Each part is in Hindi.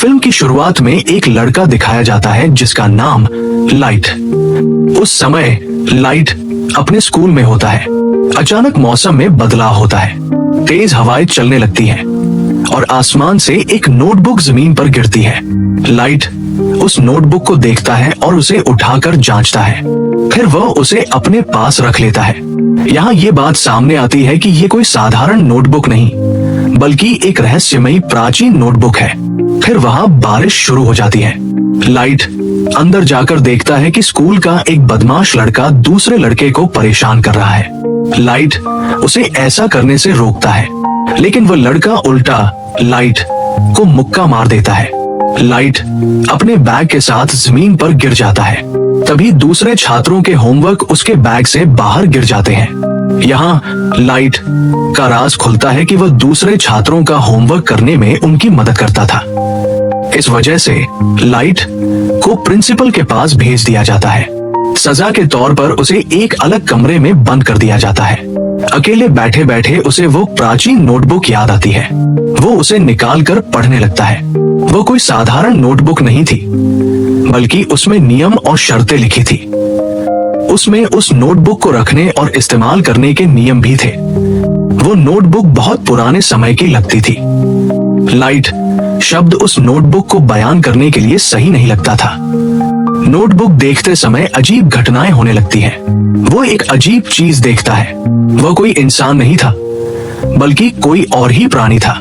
फिल्म की शुरुआत में एक लड़का दिखाया जाता है जिसका नाम लाइट। उस समय लाइट अपने स्कूल में होता है। अचानक मौसम में बदलाव होता है, तेज हवाएं चलने लगती हैं और आसमान से एक नोटबुक जमीन पर गिरती है। लाइट उस नोटबुक को देखता है और उसे उठाकर जांचता है, फिर वह उसे अपने पास रख लेता है। यहाँ ये बात सामने आती है कि ये कोई साधारण नोटबुक नहीं, बल्कि एक रहस्यमयी प्राचीन नोटबुक है। फिर वहाँ बारिश शुरू हो जाती है। लाइट अंदर जाकर देखता है कि स्कूल का एक बदमाश लड़का दूसरे लड़के को परेशान कर रहा है। लाइट उसे ऐसा करने से रोकता है, लेकिन वह लड़का उल्टा लाइट को मुक्का मार देता है। लाइट अपने बैग के साथ जमीन पर गिर जाता है। तभी दूसरे छात्रों के होमवर्क उसके बैग से बाहर गिर जाते हैं। यहाँ लाइट का राज खुलता है कि वह दूसरे छात्रों का होमवर्क करने में उनकी मदद करता था। इस वजह से लाइट को प्रिंसिपल के पास भेज दिया जाता है। सजा के तौर पर उसे एक अलग कमरे में बंद कर दिया जाता है। अकेले बैठे बैठे उसे वो प्राचीन नोटबुक याद आती है। वो उसे निकाल कर पढ़ने लगता है। वो कोई साधारण नोटबुक नहीं थी, बल्कि उसमें नियम और शर्तें लिखी थी। उसमें उस नोटबुक को रखने और इस्तेमाल करने के नियम भी थे। वो नोटबुक बहुत पुराने समय की लगती थी। लाइट शब्द उस नोटबुक को बयान करने के लिए सही नहीं लगता था। नोटबुक देखते समय अजीब घटनाएं होने लगती हैं। वो एक अजीब चीज देखता है। वह कोई इंसान नहीं था, बल्कि कोई और ही प्राणी था।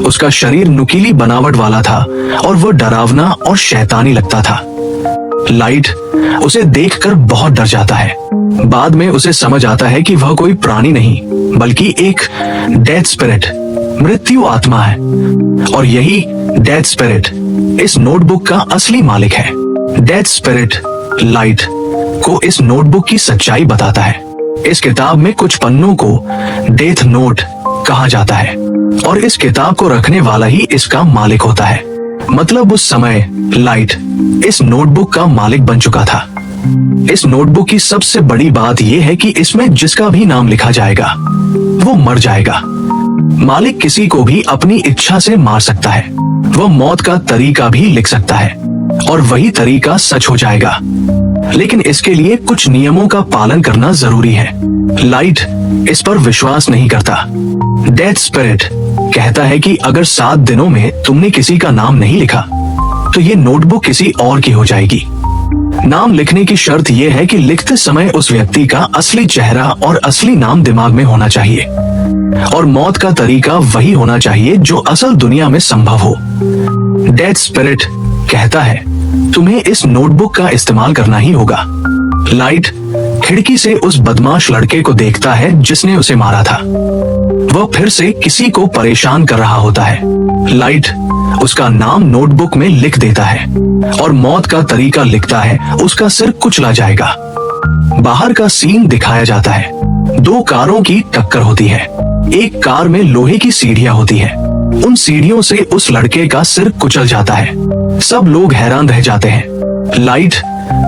उसका शरीर नुकीली बनावट वाला था और वो डरावना और शैतानी लगता था। लाइट उसे देखकर बहुत डर जाता है। बाद में उसे समझ आता है कि वह कोई प्राणी नहीं, बल्कि एक डेथ स्पिरिट, मृत्यु आत्मा है। और यही डेथ स्पिरिट इस नोटबुक का असली मालिक है। डेथ स्पिरिट लाइट को इस नोटबुक की सच्चाई बताता है। इस किताब में कुछ पन्नों को डेथ नोट कहा जाता है और इस किताब को रखने वाला ही इसका मालिक होता है। मतलब उस समय लाइट इस नोटबुक का मालिक बन चुका था। इस नोटबुक की सबसे बड़ी बात यह है कि इसमें जिसका भी नाम लिखा जाएगा वो मर जाएगा। मालिक किसी को भी अपनी इच्छा से मार सकता है। वह मौत का तरीका भी लिख सकता है और वही तरीका सच हो जाएगा, लेकिन इसके लिए कुछ नियमों का पालन करना जरूरी है। लाइट इस पर विश्वास नहीं करता। डेथ स्पिरिट कहता है कि अगर 7 दिनों में तुमने किसी का नाम नहीं लिखा तो ये नोटबुक किसी और की हो जाएगी। नाम लिखने की शर्त यह है कि लिखते समय उस व्यक्ति का असली चेहरा और असली नाम दिमाग में होना चाहिए और मौत का तरीका वही होना चाहिए जो असल दुनिया में संभव हो। डेथ स्पिरिट कहता है तुम्हें इस नोटबुक का इस्तेमाल करना ही होगा। लाइट खिड़की से उस बदमाश लड़के को देखता है जिसने उसे मारा था। वह फिर से किसी को परेशान कर रहा होता है। लाइट उसका नाम नोटबुक में लिख देता है और मौत का तरीका लिखता है। उसका सिर कुचला जाएगा। बाहर का सीन दिखाया जाता है। 2 कारों की टक्कर होती है। एक कार में लोहे की सीढ़ियां होती है। उन सीढ़ियों से उस लड़के का सिर कुचल जाता है। सब लोग हैरान रह जाते हैं। लाइट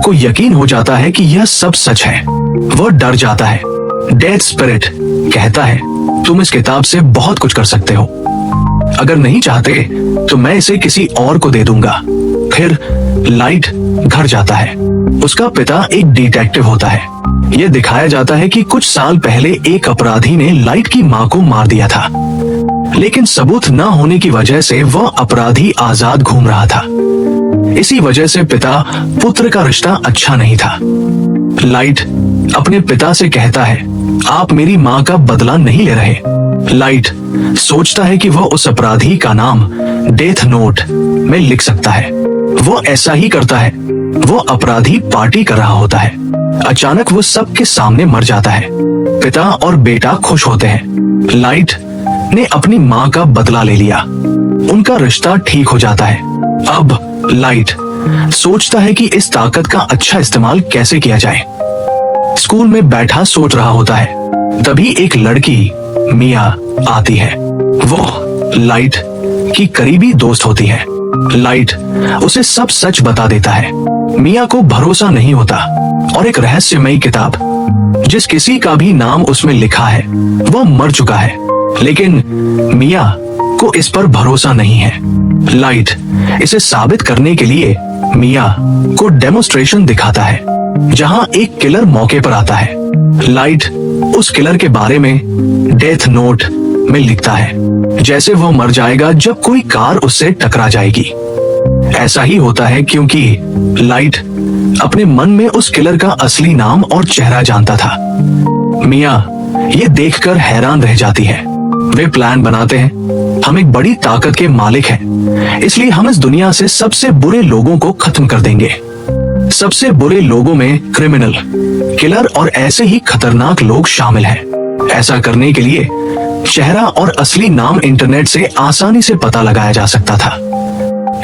को यकीन हो जाता है कि यह सब सच है। वह डर जाता है। डेथ स्पिरिट कहता है तुम इस किताब से बहुत कुछ कर सकते हो। अगर नहीं चाहते तो मैं इसे किसी और को दे दूंगा। फिर लाइट घर जाता है। उसका पिता एक डिटेक्टिव होता है। यह दिखाया जाता है कि कुछ साल पहले एक अपराधी ने लाइट की मां को मार दिया था, लेकिन सबूत न होने की वजह से वह अपराधी आजाद घूम रहा था। इसी वजह से पिता पुत्र का रिश्ता अच्छा नहीं था। लाइट अपने पिता से कहता है आप मेरी मां का बदला नहीं ले रहे। लाइट सोचता है कि वह उस अपराधी का नाम डेथ नोट में लिख सकता है। वो ऐसा ही करता है। वो अपराधी पार्टी कर रहा होता है। अचानक वो सबके सामने मर जाता है। पिता और बेटा खुश होते हैं। लाइट ने अपनी मां का बदला ले लिया। उनका रिश्ता ठीक हो जाता है। अब लाइट सोचता है कि इस ताकत का अच्छा इस्तेमाल कैसे किया जाए। स्कूल में बैठा सोच रहा होता है। तभी एक लड़की मिया आती है। वो लाइट की करीबी दोस्त होती है। लाइट उसे सब सच बता देता है। मिया को भरोसा नहीं होता और एक रहस्यमयी किताब जिस किसी का भी नाम उसमें लिखा है वो मर चुका है, लेकिन मिया को इस पर भरोसा नहीं है। लाइट इसे साबित करने के लिए मिया को डेमोन्स्ट्रेशन दिखाता है, जहां एक किलर मौके पर आता है। लाइट उस किलर के बारे में डेथ नोट में लिखता है, जैसे वो मर जाएगा जब कोई कार उससे टकरा जाएगी। ऐसा ही होता है क्योंकि लाइट अपने मन में उस किलर का असली नाम और चेहरा जानता था। मिया ये देखकर हैरान रह जाती है। वे प्लान बनाते हैं, हम एक बड़ी ताकत के मालिक हैं, इसलिए हम इस दुनिया से सबसे बुरे लोगों को खत्म कर देंगे। सबसे बुरे लोगों में क्रिमिनल, किलर और ऐसे ही खतरनाक लोग शामिल हैं। ऐसा करने के लिए चेहरा और असली नाम इंटरनेट से आसानी से पता लगाया जा सकता था,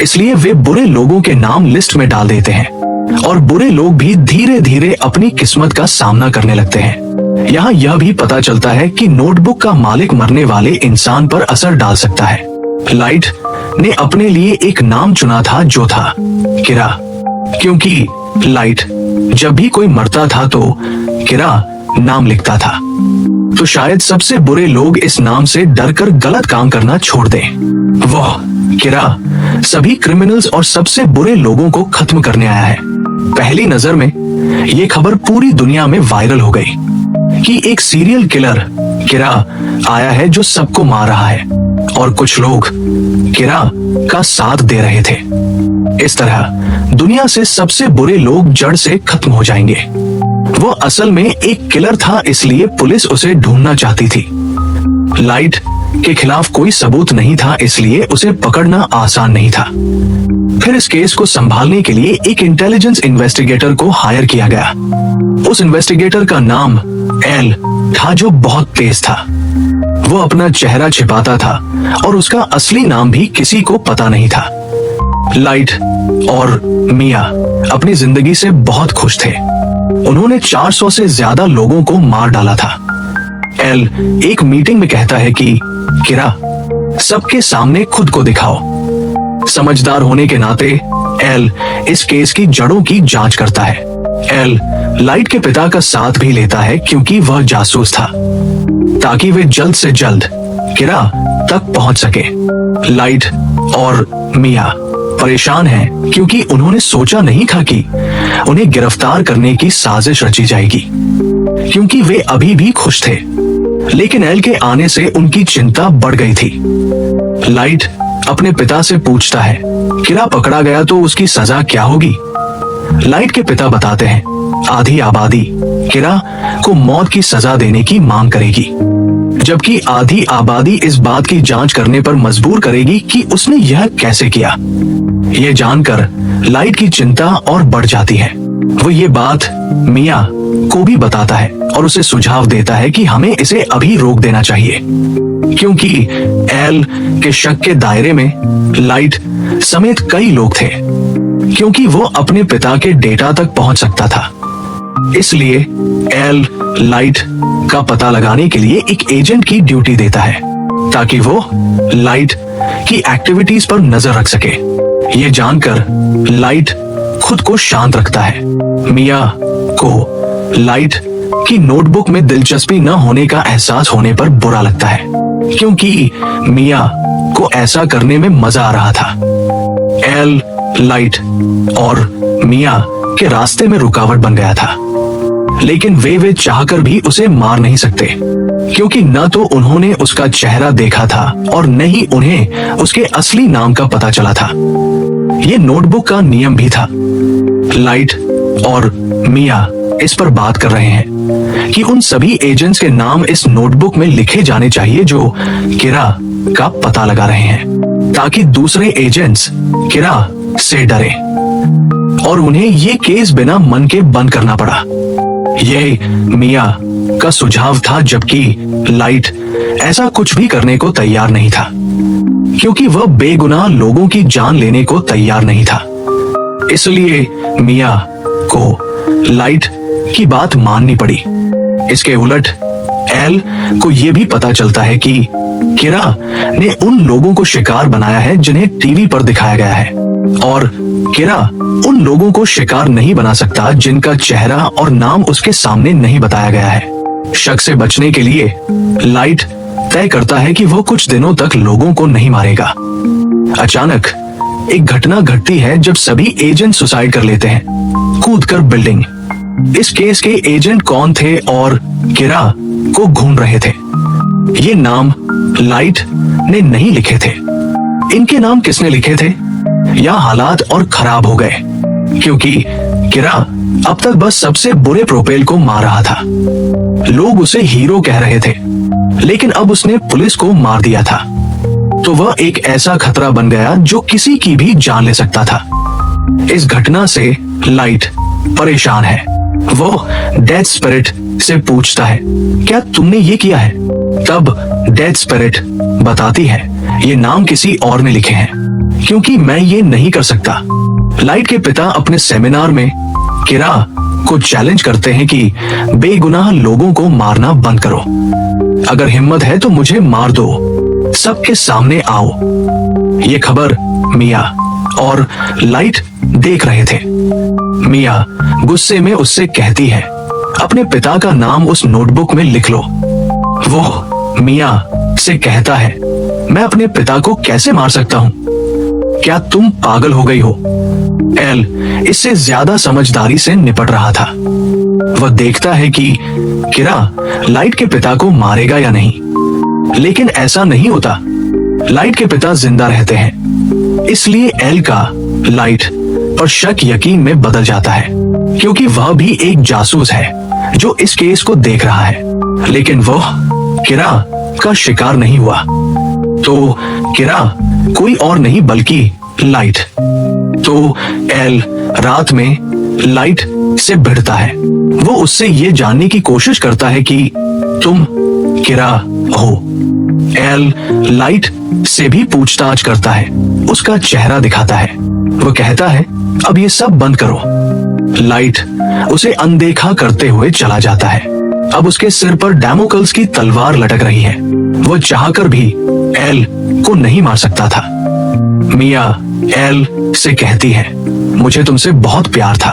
इसलिए वे बुरे लोगों के नाम लिस्ट में डाल देते हैं और बुरे लोग भी धीरे धीरे अपनी किस्मत का सामना करने लगते हैं। यहाँ यह भी पता चलता है कि नोटबुक का मालिक मरने वाले इंसान पर असर डाल सकता है। लाइट ने अपने लिए एक नाम चुना था जो था किरा, क्योंकि लाइट जब भी कोई मरता था तो किरा नाम लिखता था, तो शायद सबसे बुरे लोग इस नाम से डरकर गलत काम करना छोड़ दें। वह किरा सभी क्रिमिनल्स और सबसे बुरे लोगों को खत्म करने आया है। पहली नजर में ये खबर पूरी दुनिया में वायरल हो गई कि एक सीरियल किलर किरा आया है जो सबको मार रहा है, और कुछ लोग किरा का साथ दे रहे थे। इस तरह दुनिया से सबसे बुरे लोग जड़ से खत्म हो जाएंगे। वो असल में एक किलर था, इसलिए पुलिस उसे ढूंढना चाहती थी। लाइट के खिलाफ कोई सबूत नहीं था, इसलिए उसे पकड़ना आसान नहीं था। फिर इस केस को संभालने के लिए एक इंटेलिजेंस इन्वेस्टिगेटर को हायर किया गया। उस इन्वेस्टिगेटर का नाम एल था, जो बहुत तेज था। वो अपना चेहरा छिपाता था और उसका असली नाम भी किसी को पता नहीं था। लाइट और मिया अपनी जिंदगी से बहुत खुश थे। उन्होंने 400 से ज्यादा लोगों को मार डाला था। एल एक मीटिंग में कहता है कि किरा, सबके सामने खुद को दिखाओ। समझदार होने के नाते एल इस केस की जड़ों की जांच करता है। एल लाइट के पिता का साथ भी लेता है क्योंकि वह जासूस था, ताकि वे जल्द से जल्द किरा तक पहुंच सके। लाइट और मिया परेशान हैं क्योंकि उन्होंने सोचा नहीं था कि उन्हें गिरफ्तार करने की साजिश रची जाएगी, क्योंकि वे अभी भी खुश थे। लेकिन एल के आने से उनकी चिंता बढ़ गई थी। लाइट अपने पिता से पूछता है, किरा पकड़ा गया तो उसकी सजा क्या होगी? लाइट के पिता बताते हैं, आधी आबादी किरा को मौत की सजा देने की मांग करेगी, जबकि आधी आबादी इस बात की जांच करने पर मजबूर करेगी कि उसने यह कैसे किया। यह जानकर लाइट की चिंता और बढ़ जाती है। वो ये बात मिया को भी बताता है और उसे सुझाव देता है कि हमें इसे अभी रोक देना चाहिए, क्योंकि एल के शक के दायरे में लाइट समेत कई लोग थे, क्योंकि वो अपने पिता के डेटा तक पहुंच सकता था। इसलिए एल लाइट का पता लगाने के लिए एक एजेंट की ड्यूटी देता है, ताकि वो लाइट की एक्टिविटीज पर नजर रख सके। ये जानकर लाइट खुद को शांत रखता है। मिया को लाइट की नोटबुक में दिलचस्पी न होने का एहसास होने पर बुरा लगता है, क्योंकि मिया को ऐसा करने में मजा आ रहा था। एल लाइट और मिया के रास्ते में रुकावट बन गया था, लेकिन वे चाहकर भी उसे मार नहीं सकते, क्योंकि न तो उन्होंने उसका चेहरा देखा था और न ही उन्हें उसके असली नाम का पता चला था। ये नोटबुक का नियम भी था। लाइट और मिया इस पर बात कर रहे हैं कि उन सभी एजेंट्स के नाम इस नोटबुक में लिखे जाने चाहिए जो किरा का पता लगा रहे हैं, ताकि दूसरे एजेंट्स किरा से डरे और उन्हें ये केस बिना मन के बंद करना पड़ा। यह मिया का सुझाव था, जबकि लाइट ऐसा कुछ भी करने को तैयार नहीं था, क्योंकि वह बेगुनाह लोगों की जान लेने को तैयार नहीं था। इसलिए मिया को लाइट की बात माननी पड़ी। इसके उलट एल को यह भी पता चलता है कि किरा ने उन लोगों को शिकार बनाया है जिन्हें टीवी पर दिखाया गया है, और किरा उन लोगों को शिकार नहीं बना सकता जिनका चेहरा और नाम उसके सामने नहीं बताया गया है। शक से बचने के लिए लाइट तय करता है कि वो कुछ दिनों तक लोगों को नहीं मारेगा। अचानक एक घटना घटती है जब सभी एजेंट सुसाइड कर लेते हैं, कूदकर बिल्डिंग। इस केस के एजेंट कौन थे और किरा को ढूंढ रहे थे? ये नाम लाइट ने नहीं लिखे थे। इनके नाम किसने लिखे थे? या हालात और खराब हो गए क्योंकि किरा अब तक बस सबसे बुरे प्रोपेल को मार रहा था। लोग उसे हीरो कह रहे थे, लेकिन अब उसने पुलिस को मार दिया था, तो वह एक ऐसा खतरा बन गया जो किसी की भी जान ले सकता था। इस घटना से लाइट परेशान है। वो डेथ स्पिरिट से पूछता है, क्या तुमने ये किया है? तब डेथ स्पिरिट बताती है, ये नाम किसी और ने लिखे हैं, क्योंकि मैं ये नहीं कर सकता। लाइट के पिता अपने सेमिनार में किरा को चैलेंज करते हैं कि बेगुनाह लोगों को मारना बंद करो। अगर हिम्मत है तो मुझे मार दो, सबके सामने आओ। ये खबर मिया और लाइट देख रहे थे। मिया गुस्से में उससे कहती है, अपने पिता का नाम उस नोटबुक में लिख लो। वो मिया से कहता है, मैं अपने पिता को कैसे मार सकता हूँ? क्या तुम पागल हो गई हो? एल इससे ज्यादा समझदारी से निपट रहा था। वह देखता है कि किरा लाइट के पिता को मारेगा या नहीं, लेकिन ऐसा नहीं होता। लाइट के पिता जिंदा रहते हैं, इसलिए एल का लाइट पर शक यकीन में बदल जाता है, क्योंकि वह भी एक जासूस है जो इस केस को देख रहा है। लेकिन वह किरा का शिकार नहीं हुआ, तो किरा कोई और नहीं बल्कि लाइट। तो एल रात में लाइट से भिड़ता है। वो उससे ये जानने की कोशिश करता है कि तुम किरा हो। एल लाइट से भी पूछताछ करता है, उसका चेहरा दिखाता है। वो कहता है, अब ये सब बंद करो। लाइट उसे अनदेखा करते हुए चला जाता है। अब उसके सिर पर डैमोकल्स की तलवार लटक रही है। वो चाहकर भी एल को नहीं मार सकता था। मिया एल से कहती है, मुझे तुमसे बहुत प्यार था,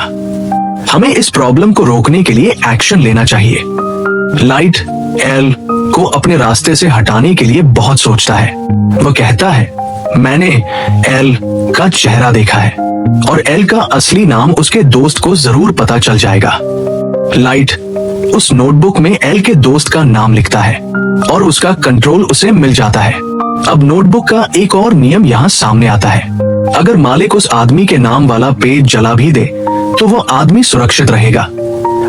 हमें इस प्रॉब्लम को रोकने के लिए एक्शन लेना चाहिए। लाइट एल को अपने रास्ते से हटाने के लिए बहुत सोचता है। वो कहता है, मैंने एल का चेहरा देखा है और एल का असली नाम उसके दोस्त को जरूर पता चल जाएगा। लाइट उस नोटबुक में एल के दोस्त का नाम लिखता है और उसका कंट्रोल उसे मिल जाता है। अब नोटबुक का एक और नियम यहाँ सामने आता है, अगर मालिक उस आदमी के नाम वाला पेज जला भी दे तो वो आदमी सुरक्षित रहेगा,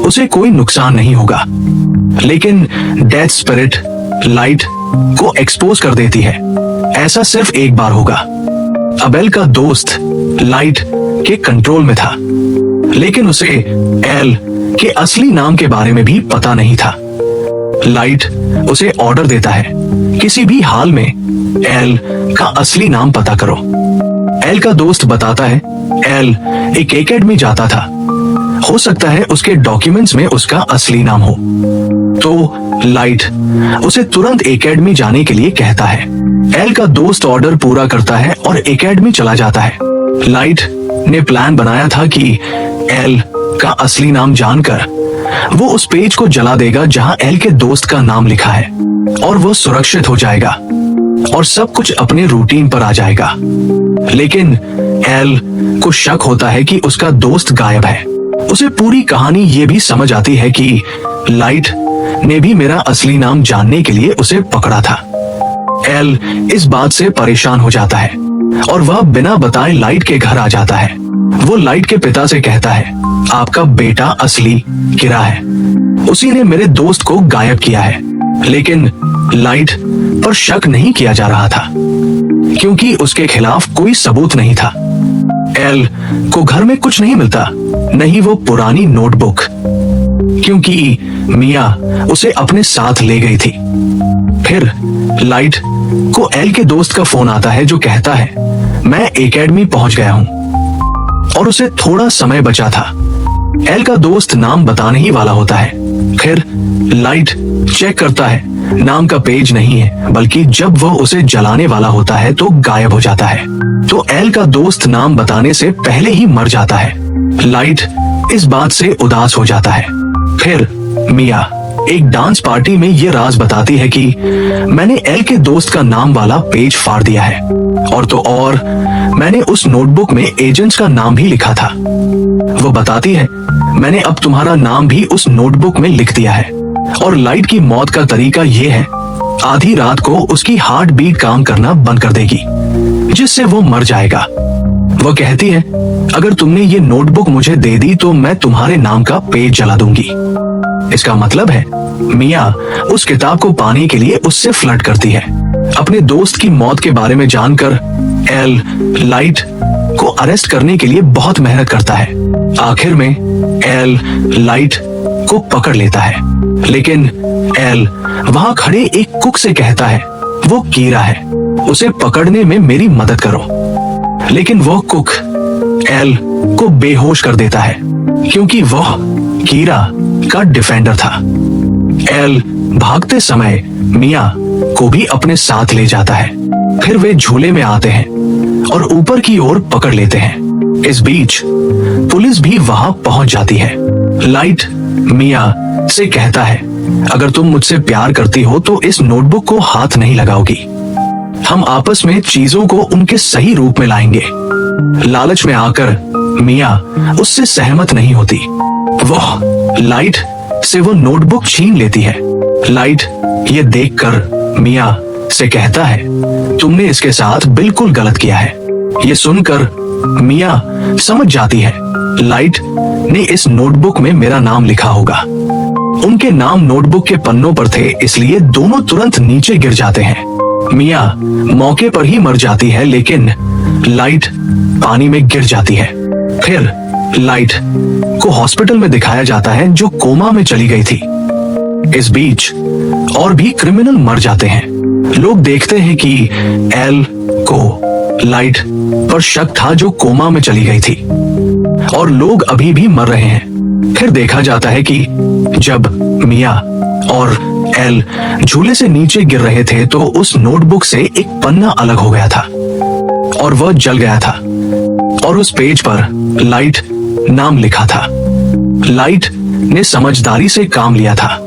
उसे कोई नुकसान नहीं होगा। लेकिन डेथ स्पिरिट लाइट को एक्सपोज कर देती है। ऐसा सिर्फ एक बार होगा। अब एल का दोस्त लाइट के कंट्रोल में था, लेकिन उसे एल के असली नाम के बारे में भी पता नहीं था। लाइट उसे ऑर्डर देता है, किसी भी हाल में एल का असली नाम पता करो। एल का दोस्त बताता है, एल एक एकेडमी जाता था, हो सकता है उसके डॉक्यूमेंट्स में उसका असली नाम हो। तो लाइट उसे तुरंत एकेडमी जाने के लिए कहता है। एल का दोस्त ऑर्डर पूरा करता है और एकेडमी चला जाता है। लाइट ने प्लान बनाया था कि एल का असली नाम जानकर वो उस पेज को जला देगा जहां एल के दोस्त का नाम लिखा है, और वो सुरक्षित हो जाएगा और सब कुछ अपने रूटीन पर आ जाएगा। लेकिन एल को शक होता है कि उसका दोस्त गायब है। उसे पूरी कहानी ये भी समझ आती है कि लाइट ने भी मेरा असली नाम जानने के लिए उसे पकड़ा था। एल इस बात से परेशान हो जाता है और वह बिना बताए लाइट के घर आ जाता है। वो लाइट के पिता से कहता है, आपका बेटा असली किरा है, उसी ने मेरे दोस्त को गायब किया है। लेकिन लाइट पर शक नहीं किया जा रहा था, क्योंकि उसके खिलाफ कोई सबूत नहीं था। एल को घर में कुछ नहीं मिलता, नहीं वो पुरानी नोटबुक, क्योंकि मिया उसे अपने साथ ले गई थी। फिर लाइट को एल के दोस्त का फोन आता है जो कहता है, मैं एकेडमी पहुंच गया हूं, और उसे थोड़ा समय बचा था। एल का दोस्त नाम बताने ही वाला होता है। फिर लाइट चेक करता है, नाम का पेज नहीं है, बल्कि जब वह उसे जलाने वाला होता है तो गायब हो जाता है। तो एल का दोस्त नाम बताने से पहले ही मर जाता है। लाइट इस बात से उदास हो जाता है। फिर मिया एक डांस पार्टी में ये राज बताती है कि मैंने एल के दोस्त का नाम वाला पेज फाड़ दिया है, और तो और मैंने उस नोटबुक में एजेंट्स का नाम भी लिखा था। वो बताती है मैंने अब तुम्हारा नाम भी उस नोटबुक में लिख दिया है, और लाइट की मौत का तरीका ये है, आधी रात को उसकी हार्ट बीट काम करना बंद कर देगी, जिससे वो मर जाएगा। वो कहती है अगर तुमने ये नोटबुक मुझे दे दी तो मैं तुम्हारे नाम का पेज जला दूंगी। इसका मतलब है मिया उस किताब को पाने के लिए उससे फ्लर्ट करती है। अपने दोस्त की मौत के बारे में जानकर एल लाइट को अरेस्ट करने के लिए बहुत मेहनत करता है। आखिर में एल लाइट को पकड़ लेता है, लेकिन एल वहां खड़े एक कुक से कहता है वो कीरा है, उसे पकड़ने में मेरी मदद करो। लेकिन वो कुक एल को बेहोश कर देता है, क्योंकि वह कीरा का डिफेंडर था। एल भागते समय मिया को भी अपने साथ ले जाता है। फिर वे झूले में आते हैं और ऊपर की ओर पकड़ लेते हैं। इस बीच पुलिस भी वहां पहुंच जाती है। लाइट मिया से कहता है अगर तुम मुझसे प्यार करती हो तो इस नोटबुक को हाथ नहीं लगाओगी, हम आपस में चीजों को उनके सही रूप में लाएंगे। लालच में आकर मिया उससे सहमत नहीं होती। वह लाइट से वो नोटबुक छीन लेती है। लाइट ये देखकर मिया से कहता है तुमने इसके साथ बिल्कुल गलत किया है। ये सुनकर मिया समझ जाती है लाइट ने इस नोटबुक में मेरा नाम लिखा होगा। उनके नाम नोटबुक के पन्नों पर थे, इसलिए दोनों तुरंत नीचे गिर जाते हैं। मिया मौके पर ही मर जाती है, लेकिन लाइट पानी में गिर जाती है। फिर लाइट को हॉस्पिटल में दिखाया जाता है, जो कोमा में चली गई थी। इस बीच और भी क्रिमिनल मर जाते हैं। लोग देखते हैं कि एल को लाइट पर शक था, जो कोमा में चली गई थी, और लोग अभी भी मर रहे हैं। फिर देखा जाता है कि जब मिया और एल झूले से नीचे गिर रहे थे तो उस नोटबुक से एक पन्ना अलग हो गया था और वह जल गया था, और उस पेज पर लाइट नाम लिखा था। लाइट ने समझदारी से काम लिया था।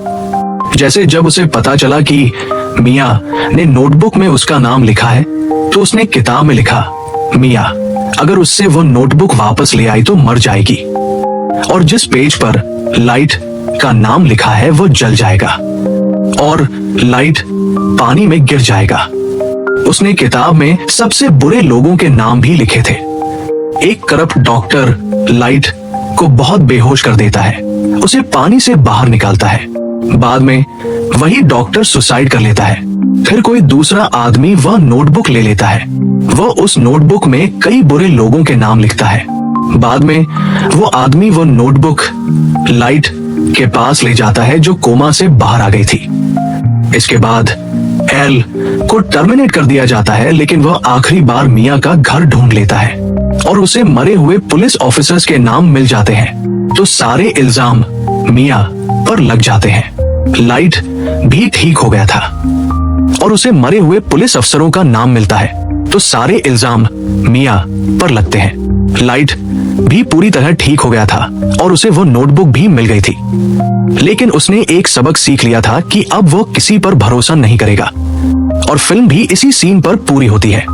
जैसे जब उसे पता चला कि मिया ने नोटबुक में उसका नाम लिखा है, तो उसने किताब में लिखा मिया अगर उससे वो नोटबुक वापस ले आई तो मर जाएगी, और जिस पेज पर लाइट का नाम लिखा है वो जल जाएगा और लाइट पानी में गिर जाएगा। उसने किताब में सबसे बुरे लोगों के नाम भी लिखे थे। एक करप्ट डॉक्टर लाइट को बहुत बेहोश कर देता है, उसे पानी से बाहर निकालता है। बाद में वही डॉक्टर सुसाइड कर लेता है। फिर कोई दूसरा आदमी वह नोटबुक ले लेता है। वह उस नोटबुक में कई बुरे लोगों के नाम लिखता है। बाद में वो आदमी वो नोटबुक लाइट के पास ले जाता है, जो कोमा से बाहर आ गई थी। इसके बाद एल को टर्मिनेट कर दिया जाता है, लेकिन वह आखिरी बार मिया का घर ढूंढ लेता है और उसे मरे हुए पुलिस ऑफिसर्स के नाम मिल जाते हैं, तो सारे इल्जाम मिया पर लग जाते हैं। लाइट भी ठीक हो गया था और उसे मरे हुए पुलिस अफसरों का नाम मिलता है, तो सारे इल्जाम मिया पर लगते हैं। लाइट भी पूरी तरह ठीक हो गया था और उसे वो नोटबुक भी मिल गई थी, लेकिन उसने एक सबक सीख लिया था कि अब वो किसी पर भरोसा नहीं करेगा। और फिल्म भी इसी सीन पर पूरी होती है।